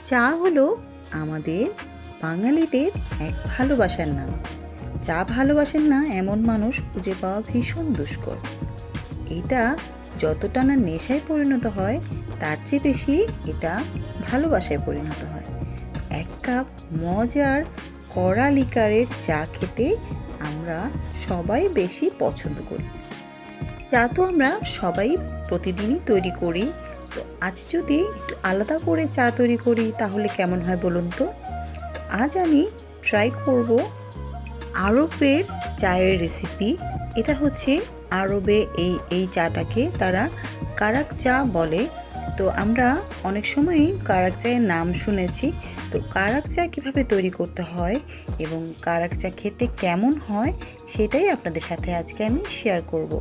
চা হলো আমাদের বাঙালিদের এক ভালোবাসার নাম। চা ভালোবাসেন না এমন মানুষ খুঁজে পাওয়া ভীষণ দুষ্কর। এটা যতটা না নেশায় পরিণত হয় তার চেয়ে বেশি এটা ভালোবাসায় পরিণত হয়। এক কাপ মজার কড়া লিকারের চা খেতে আমরা সবাই বেশি পছন্দ করি। চা তো আমরা সবাই প্রতিদিনই তৈরি করি, তো আজ যদি একটু আলাদা করে চা তৈরি করি তাহলে কেমন হয় বলুন তো। আজ আমি ট্রাই করব আরবের চায়ের রেসিপি। এটা হচ্ছে আরবে এই চাটাকে তারা কারাক চা বলে। তো আমরা অনেক সময়ই কারাক চায়ের নাম শুনেছি। তো কারাক চা কীভাবে তৈরি করতে হয় এবং কারাক চা খেতে কেমন হয় সেটাই আপনাদের সাথে আজকে আমি শেয়ার করব।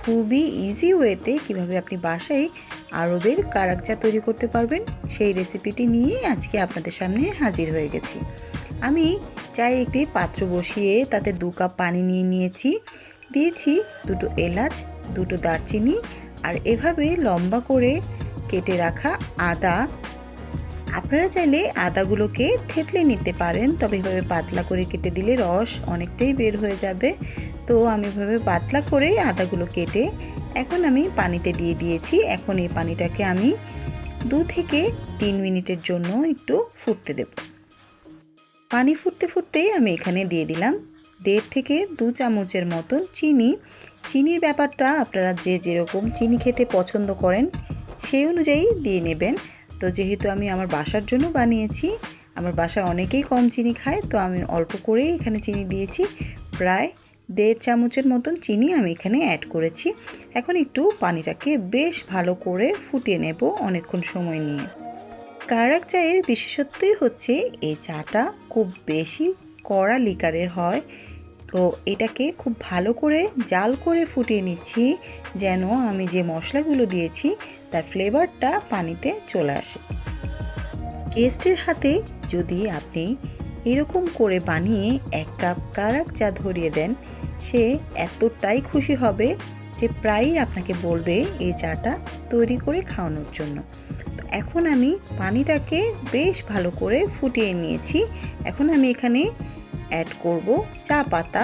খুবই ইজি ওয়েতে কিভাবে আপনি বাসায় আরবের কারাক চা তৈরি করতে পারবেন সেই রেসিপিটি নিয়ে আজকে আপনাদের সামনে হাজির হয়ে গেছি। আমি চায়ের একটি পাত্র বসিয়ে তাতে 2 কাপ পানি নিয়ে নিয়েছি, দিয়েছি 2টো এলাচ, 2টো দারচিনি আর এভাবে লম্বা করে কেটে রাখা আদা। আপনারা চাইলে আদাগুলোকে থেতলে নিতে পারেন, তবে এভাবে পাতলা করে কেটে দিলে রস অনেকটাই বের হয়ে যাবে। তো আমি এভাবে পাতলা করে আদাগুলো কেটে এখন আমি পানিতে দিয়ে দিয়েছি। এখন এই পানিটাকে আমি 2 থেকে 3 মিনিটের জন্য একটু ফুটতে দেব। পানি ফুটতে ফুটতেই আমি এখানে দিয়ে দিলাম 1.5 থেকে 2 চামচের মতন চিনি। চিনির ব্যাপারটা আপনারা যে যেরকম চিনি খেতে পছন্দ করেন সেই অনুযায়ী দিয়ে নেবেন। তো যেহেতু আমি আমার বাসার জন্য বানিয়েছি, আমার বাসায় অনেকেই কম চিনি খায়, তো আমি অল্প করেই এখানে চিনি দিয়েছি। প্রায় 1.5 চামচের মতন চিনি আমি এখানে অ্যাড করেছি। এখন একটু পানিটাকে বেশ ভালো করে ফুটিয়ে নেব অনেকক্ষণ সময় নিয়ে। কারাক চায়ের বিশেষত্বই হচ্ছে এই চাটা খুব বেশি কড়া লিকারের হয়। তো এটাকে খুব ভালো করে জাল করে ফুটিয়ে নিচ্ছি যেন আমি যে মশলাগুলো দিয়েছি তার ফ্লেভারটা পানিতে চলে আসে। গেস্টের হাতে যদি আপনি এরকম করে বানিয়ে 1 কাপ কারাক চা ধরিয়ে দেন, সে এতটাই খুশি হবে যে প্রায়ই আপনাকে বলবে এই চাটা তৈরি করে খাওয়ানোর জন্য। তো এখন আমি পানিটাকে বেশ ভালো করে ফুটিয়ে নিয়েছি। এখন আমি এখানে অ্যাড করব চা পাতা।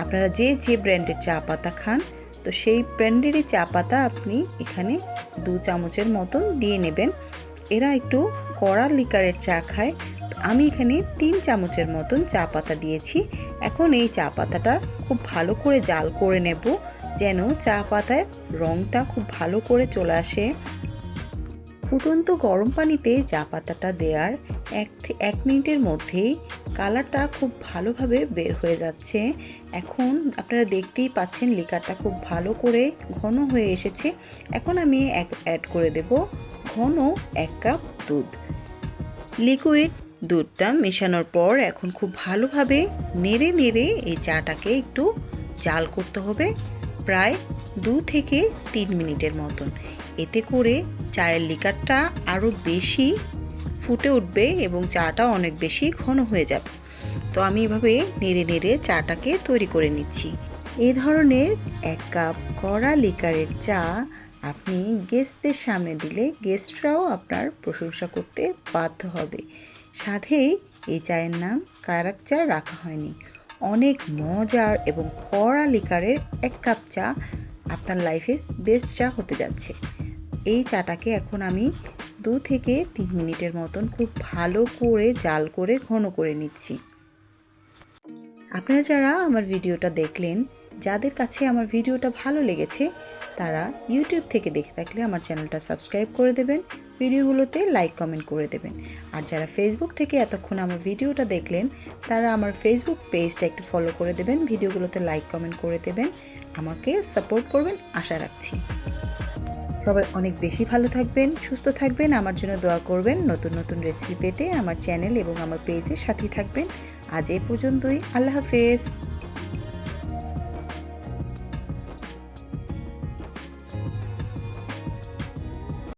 আপনারা যে ব্র্যান্ডের চা পাতা খান, তো সেই ব্র্যান্ডেরই চা পাতা আপনি এখানে 2 চামচের মতন দিয়ে নেবেন। এরা একটু কড়া লিকারের চা খায়, তো আমি এখানে 3 চামচের মতন চা পাতা দিয়েছি। এখন এই চা পাতাটা খুব ভালো করে জাল করে নেব যেন চা পাতার রঙটা খুব ভালো করে চলে আসে। ফুটন্ত গরম পানিতে চা পাতাটা দেওয়ার 1 মিনিটের মধ্যেই কালারটা খুব ভালোভাবে বের হয়ে যাচ্ছে। এখন আপনারা দেখতেই পাচ্ছেন লিকারটা খুব ভালো করে ঘন হয়ে এসেছে। এখন আমি অ্যাড করে দেব ঘন 1 কাপ দুধ। লিকুইড দুধটা মেশানোর পর এখন খুব ভালোভাবে নেড়ে নেড়ে এই চাটাকে একটু জাল করতে হবে প্রায় 2 থেকে 3 মিনিটের মতন। এতে করে চায়ের লিকারটা আরও বেশি ফুটে উঠবে এবং চাটা অনেক বেশি ঘন হয়ে যাবে। তো আমি এভাবে নেড়ে নেড়ে চাটাকে তৈরি করে নিচ্ছি। এই ধরনের 1 কাপ কড়া লিকারের চা আপনি গেস্টদের সামনে দিলে গেস্টরাও আপনার প্রশংসা করতে বাধ্য হবে। সাথেই এই চায়ের নাম কারাক চা রাখা হয়নি। অনেক মজার এবং কড়া লিকারের 1 কাপ চা আপনার লাইফের বেস্ট চা হতে যাচ্ছে। এই চাটাকে এখন আমি 2 থেকে 3 মিনিটের মতন খুব ভালো করে জাল করে ঘন করে নিচ্ছি। আপনারা যারা আমার ভিডিওটা দেখলেন, যাদের কাছে আমার ভিডিওটা ভালো লেগেছে তারা ইউটিউব থেকে দেখে থাকলে আমার চ্যানেলটা সাবস্ক্রাইব করে দেবেন, ভিডিওগুলোতে লাইক কমেন্ট করে দেবেন। আর যারা ফেসবুক থেকে এতক্ষণ আমার ভিডিওটা দেখলেন তারা আমার ফেসবুক পেজটা একটু ফলো করে দেবেন, ভিডিওগুলোতে লাইক কমেন্ট করে দেবেন, আমাকে সাপোর্ট করবেন আশা রাখছি। সবাই অনেক বেশি ভালো থাকবেন, সুস্থ থাকবেন, আমার জন্য দোয়া করবেন। নতুন নতুন রেসিপি পেতে আমার চ্যানেল এবং আমার পেজের সাথেই থাকবেন। আজ এই পর্যন্তই। আল্লাহ হাফেজ।